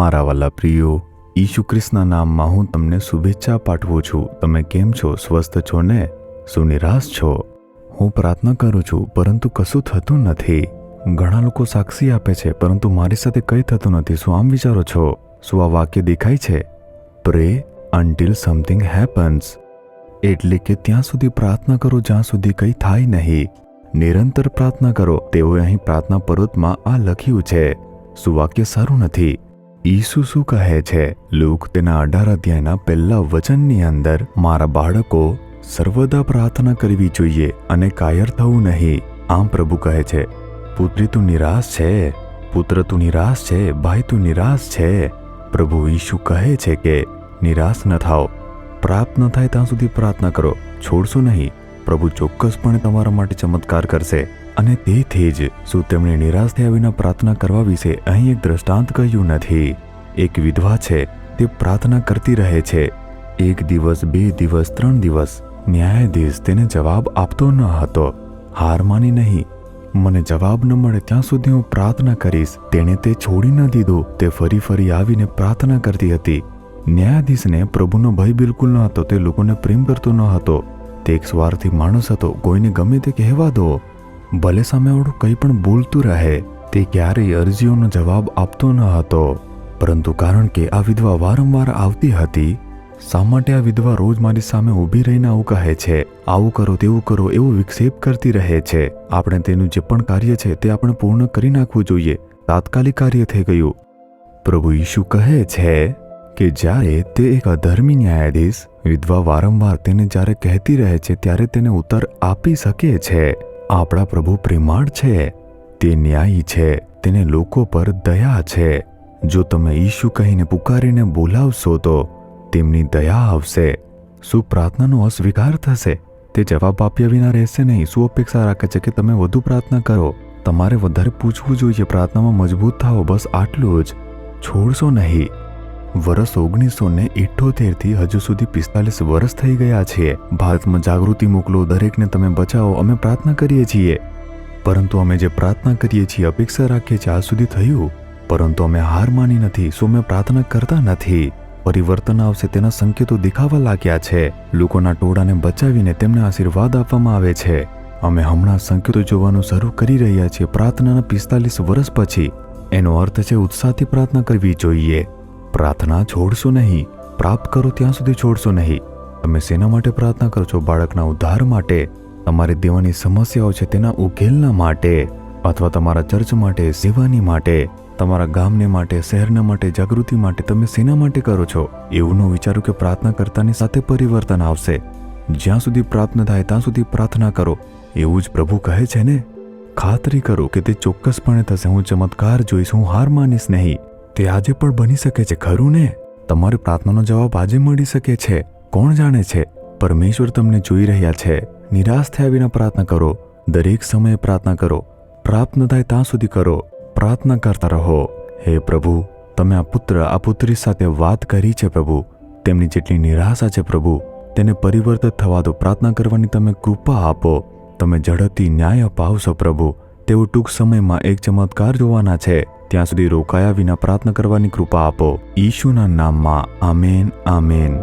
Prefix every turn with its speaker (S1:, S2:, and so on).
S1: મારા વાલા પ્રિયો, ઈસુ ખ્રિસ્તના નામમાં હું તમને શુભેચ્છા પાઠવું છું. તમે કેમ છો? સ્વસ્થ છો ને? શું નિરાશ છો? હું પ્રાર્થના કરું છું પરંતુ કશું થતું નથી. ઘણા લોકો સાક્ષી આપે છે પરંતુ મારી સાથે કંઈ થતું નથી. શું આમ વિચારો છો? શું આ વાક્ય દેખાય છે? પ્રે અન્ટિલ સમથિંગ હેપન્સ. એટલે કે ત્યાં સુધી પ્રાર્થના કરો જ્યાં સુધી કંઈ થાય નહીં. નિરંતર પ્રાર્થના કરો. તેઓએ અહીં પ્રાર્થના પર્વતમાં આ લખ્યું છે. શું વાક્ય સારું નથી? ઈસુ શું કહે છે? લૂક તેના 18 અધ્યાયના પહેલા વચનની અંદર, મારા બાળકો, સર્વદા પ્રાર્થના કરવી જોઈએ અને કાયર થવું નહીં. આમ પ્રભુ કહે છે, પુત્રી તું નિરાશ છે, પુત્ર તું નિરાશ છે, ભાઈ તું નિરાશ છે. પ્રભુ ઈસુ કહે છે કે નિરાશ ન થાઓ, પ્રાપ્ત ન થાય ત્યાં સુધી પ્રાર્થના કરો, છોડશો નહીં. પ્રભુ ચોક્કસપણે તમારા માટે ચમત્કાર કરશે. અને તેથી જ શું તેમણે નિરાશ થયા વિના પ્રાર્થના કરવા વિશે અહીં એક દ્રષ્ટાંત કહ્યું નથી. એક વિધવા છે, તે પ્રાર્થના કરતી રહે છે. 1 દિવસ, 2 દિવસ, 3 દિવસ ન્યાયાધીશ તેને જવાબ આપતો ન હતો. હાર માની નહીં. મને જવાબ ન મળે ત્યાં સુધી હું પ્રાર્થના કરીશ. તેણે તે છોડી ન દીધું. તે ફરી ફરી આવીને પ્રાર્થના કરતી હતી. ન્યાયાધીશને પ્રભુનો ભય બિલકુલ ન હતો. તે લોકોને પ્રેમ કરતો ન હતો. તે એક સ્વાર્થી માણસ હતો. કોઈને ગમે તે કહેવા દો, ભલે સામેવાળું કંઈ પણ બોલતું રહે. તે ક્યારેય અરજીઓનો જવાબ આપતો ન હતો. પરંતુ કારણ કે આ વિધવા વારંવાર આવતી હતી, શા માટે આ વિધવા રોજ મારી સામે ઊભી રહીને આવું કહે છે, આવું કરો તેવું કરો, એવો વિક્ષેપ કરતી રહે છે? આપણે તેનું જે પણ કાર્ય છે તે આપણે પૂર્ણ કરી નાખવું જોઈએ. તાત્કાલિક કાર્ય થઈ ગયું. પ્રભુ ઈસુ કહે છે કે જ્યારે તે એક અધર્મી ન્યાયાધીશ વિધવા વારંવાર તેને જ્યારે કહેતી રહે છે ત્યારે તેને ઉત્તર આપી શકે છે. આપણા પ્રભુ પ્રેમાળ છે, તે ન્યાયી છે, તેને લોકો પર દયા છે. જો તમે ઈસુ કહીને પુકારીને બોલાવશો તો તેમની દયા આવશે. શું પ્રાર્થનાનો અસ્વીકાર થશે? તે જવાબ આપ્યા વિના રહેશે નહીં. શું અપેક્ષા રાખે છે કે તમે વધુ પ્રાર્થના કરો? તમારે વધારે પૂછવું જોઈએ. પ્રાર્થનામાં મજબૂત થાઓ. બસ આટલું જ. છોડશો નહીં. વર્ષ 1978 થી હજુ સુધી 45 વર્ષ થઈ ગયા છે. ભારતમાં જાગૃતિ મોકલો, દરેકને તમે બચાવો, અમે પ્રાર્થના કરીએ છીએ. પરંતુ અમે જે પ્રાર્થના કરીએ છીએ, અપેક્ષા રાખીએ છીએ, આજ સુધી થયું. પરંતુ અમે હાર માની નથી. શું અમે પ્રાર્થના કરતા નથી? પરિવર્તન આવશે તેના સંકેતો દેખાવા લાગ્યા છે. લોકોના ટોળાને બચાવીને તેમને આશીર્વાદ આપવામાં આવે છે. અમે હમણાં સંકેતો જોવાનું શરૂ કરી રહ્યા છીએ. પ્રાર્થનાના 45 વર્ષ પછી. એનો અર્થ છે ઉત્સાહથી પ્રાર્થના કરવી જોઈએ. પ્રાર્થના છોડશો નહીં. પ્રાપ્ત કરો ત્યાં સુધી છોડશો નહીં. તમે શેના માટે પ્રાર્થના કરો છો? બાળકના ઉદ્ધાર માટે, તમારી દેવાની સમસ્યાઓ છે તેના ઉકેલના માટે, અથવા તમારા ચર્ચ માટે, સેવાની માટે, તમારા ગામને માટે, શહેરના માટે, જાગૃતિ માટે. તમે શેના માટે કરો છો? એવું ન વિચારો કે પ્રાર્થના કરતાની સાથે પરિવર્તન આવશે. જ્યાં સુધી પ્રાપ્ત ન થાય ત્યાં સુધી પ્રાર્થના કરો. એવું જ પ્રભુ કહે છે ને. ખાતરી કરો કે તે ચોક્કસપણે થશે. હું ચમત્કાર જોઈશ. હું હાર માનીશ નહીં. તે આજે પણ બની શકે છે, ખરું ને? તમારી પ્રાર્થનાનો જવાબ આજે મળી શકે છે. કોણ જાણે છે? પરમેશ્વર તમને જોઈ રહ્યા છે. નિરાશ થયા વિના પ્રાર્થના કરો. દરેક સમયે પ્રાર્થના કરો. પ્રાપ્ત ન થાય ત્યાં સુધી કરો. પ્રાર્થના કરતા રહો. હે પ્રભુ, તમે આ પુત્ર, આ પુત્રી સાથે વાત કરી છે પ્રભુ. તેમની જેટલી નિરાશા છે પ્રભુ, તેને પરિવર્તિત થવા દો. પ્રાર્થના કરવાની તમે કૃપા આપો. તમે ઝડપથી ન્યાય અપાવશો પ્રભુ. તેઓ ટૂંક સમયમાં એક ચમત્કાર જોવાના છે. ત્યાં સુધી રોકાયા વિના પ્રાર્થના કરવાની કૃપા આપો. ઈશુના નામમાં. Amen, amen.